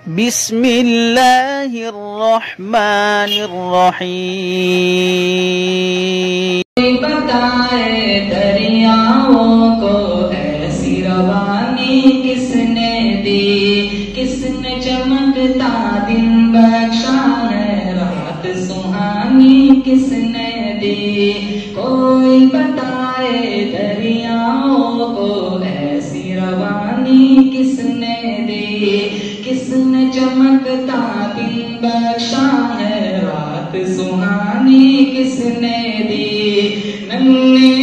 بسم اللہ الرحمن الرحیم بتائے دریاؤں کو ایسی روانی کس نے دی، کس نے چمکتا دن بخشا ہے رات سہانی کس نے دی، کوئی بتائے دریاؤں کو ایسی روانی کس نے دی، کس نے چمکتا دن بخشا ہے رات سہانی کس نے دی، ننھے